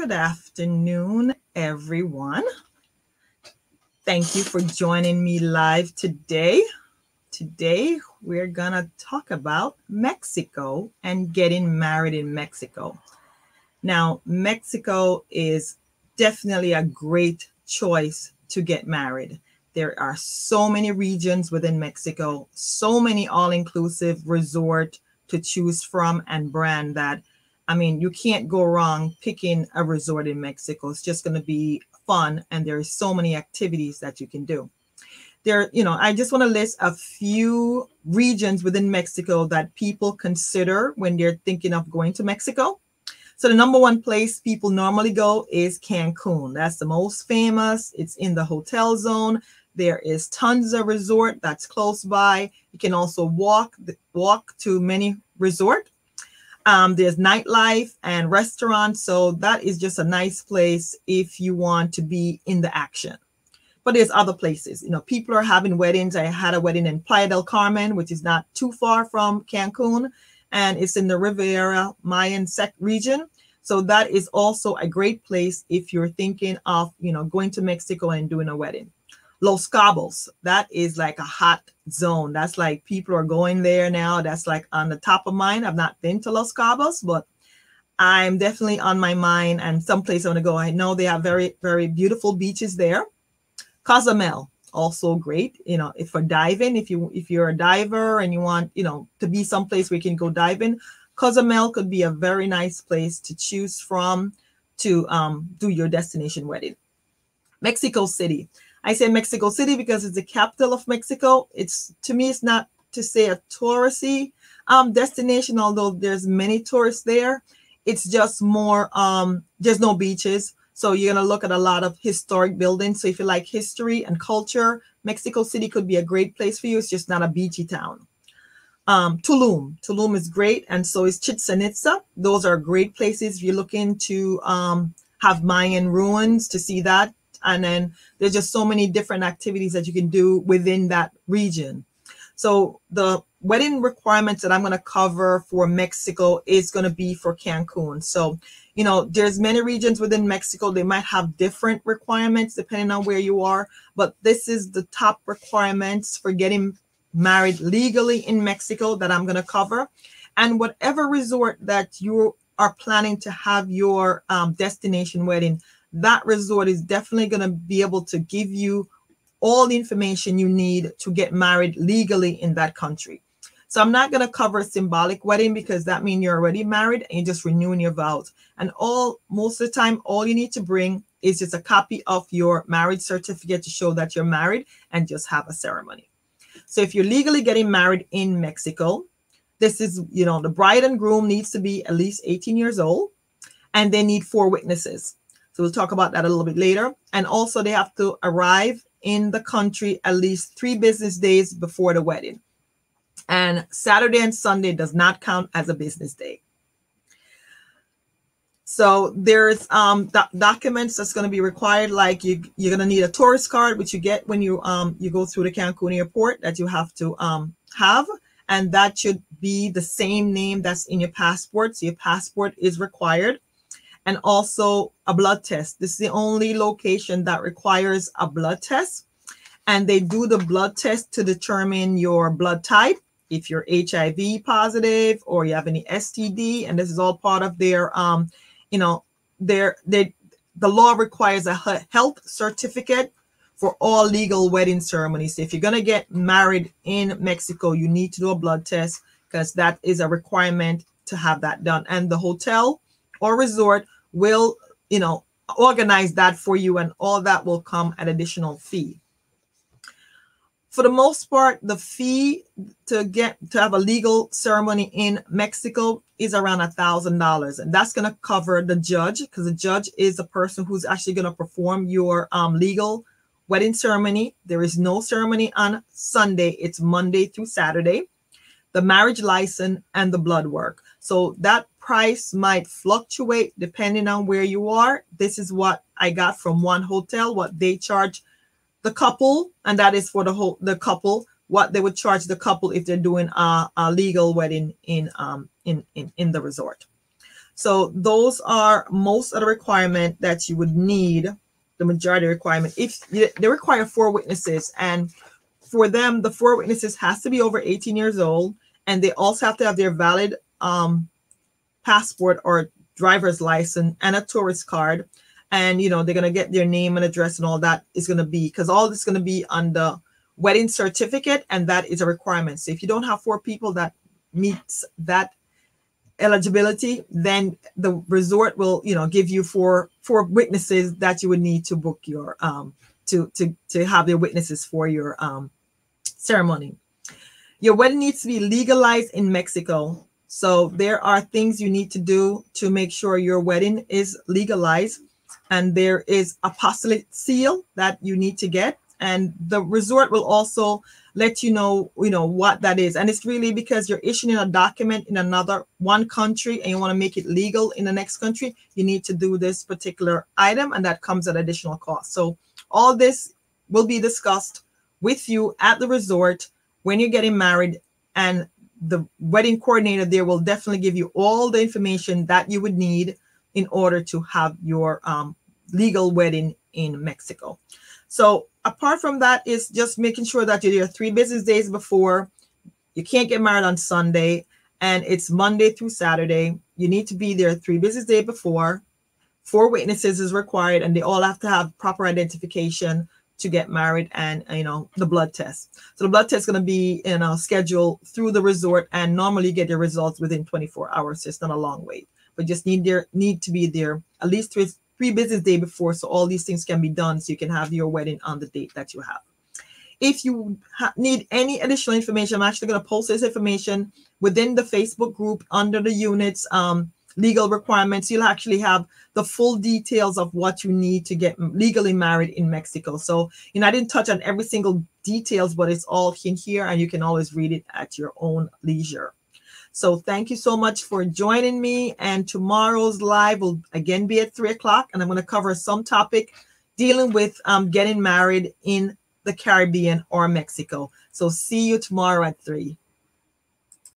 Good afternoon, everyone. Thank you for joining me live today. Today, we're going to talk about Mexico and getting married in Mexico. Now, Mexico is definitely a great choice to get married. There are so many regions within Mexico, so many all-inclusive resort to choose from and brand that, I mean, you can't go wrong picking a resort in Mexico. It's just going to be fun, and there is so many activities that you can do. I just want to list a few regions within Mexico that people consider when they're thinking of going to Mexico. So the number one place people normally go is Cancun. That's the most famous. It's in the hotel zone. There is tons of resort that's close by. You can also walk to many resort. There's nightlife and restaurants. So that is just a nice place if you want to be in the action. But there's other places. People are having weddings. I had a wedding in Playa del Carmen, which is not too far from Cancun, and it's in the Riviera Mayan region. So that is also a great place if you're thinking of, going to Mexico and doing a wedding. Los Cabos, that is like a hot zone. That's like people are going there now. That's like on the top of mind. I've not been to Los Cabos, but I'm definitely on my mind and someplace I want to go. I know they have very, very beautiful beaches there. Cozumel, also great. If for diving, if you're a diver and you want, to be someplace where you can go diving, Cozumel could be a very nice place to choose from to do your destination wedding. Mexico City. I say Mexico City because it's the capital of Mexico. To me, it's not to say a touristy destination, although there's many tourists there. It's just more, there's no beaches. So you're going to look at a lot of historic buildings. So if you like history and culture, Mexico City could be a great place for you. It's just not a beachy town. Tulum is great. And so is Chichen Itza. Those are great places if you're looking to have Mayan ruins to see that. And then there's just so many different activities that you can do within that region. So the wedding requirements that I'm going to cover for Mexico is going to be for Cancun. So, there's many regions within Mexico. They might have different requirements depending on where you are. But this is the top requirements for getting married legally in Mexico that I'm going to cover. And whatever resort that you are planning to have your destination wedding, that resort is definitely going to be able to give you all the information you need to get married legally in that country. So I'm not going to cover a symbolic wedding because that means you're already married and you're just renewing your vows. And most of the time, all you need to bring is just a copy of your marriage certificate to show that you're married and just have a ceremony. So if you're legally getting married in Mexico, this is, the bride and groom needs to be at least 18 years old and they need 4 witnesses. So we'll talk about that a little bit later. And also they have to arrive in the country at least 3 business days before the wedding. And Saturday and Sunday does not count as a business day. So there's documents that's going to be required, like you're going to need a tourist card, which you get when you go through the Cancun airport, that you have to have. And that should be the same name that's in your passport. So your passport is required. And also a blood test. This is the only location that requires a blood test. And they do the blood test to determine your blood type, if you're HIV positive or you have any STD. And this is all part of their, the law requires a health certificate for all legal wedding ceremonies. So if you're going to get married in Mexico, you need to do a blood test because that is a requirement to have that done. And the hotel or resort will, organize that for you, and all that will come at additional fee. For the most part, the fee to have a legal ceremony in Mexico is around $1,000, and that's going to cover the judge, because the judge is the person who's actually going to perform your legal wedding ceremony. There is no ceremony on Sunday; it's Monday through Saturday. The marriage license and the blood work. So that price might fluctuate depending on where you are. This is what I got from one hotel, what they charge the couple, and that is for the couple, what they would charge the couple if they're doing a legal wedding in the resort. So those are most of the requirement that you would need, the majority requirement. If they require 4 witnesses, and for them, the 4 witnesses has to be over 18 years old, and they also have to have their valid passport or driver's license and a tourist card. And, you know, they're going to get their name and address, and all that is going to be, because all this is going to be on the wedding certificate, and that is a requirement. So if you don't have 4 people that meets that eligibility, then the resort will, you know, give you four witnesses that you would need to book your to have their witnesses for your ceremony. Your wedding needs to be legalized in Mexico. So there are things you need to do to make sure your wedding is legalized, and there is a apostolic seal that you need to get, and the resort will also let you know what that is. And it's really because you're issuing a document in one country and you want to make it legal in the next country, you need to do this particular item, and that comes at additional cost. So all this will be discussed with you at the resort when you're getting married, and the wedding coordinator there will definitely give you all the information that you would need in order to have your legal wedding in Mexico. So apart from that, is just making sure that you're there 3 business days before. You can't get married on Sunday, and it's Monday through Saturday. You need to be there 3 business days before. 4 witnesses is required, and they all have to have proper identification to get married, and the blood test. So the blood test is going to be scheduled through the resort, and normally you get your results within 24 hours. So it's not a long wait, but just need to be there at least 3 business days before, so all these things can be done, so you can have your wedding on the date that you have. If you need any additional information, I'm actually going to post this information within the Facebook group under the units legal requirements. You'll actually have the full details of what you need to get legally married in Mexico. So, I didn't touch on every single details, but it's all in here, and you can always read it at your own leisure. So thank you so much for joining me. And tomorrow's live will again be at 3:00, and I'm going to cover some topic dealing with getting married in the Caribbean or Mexico. So see you tomorrow at 3.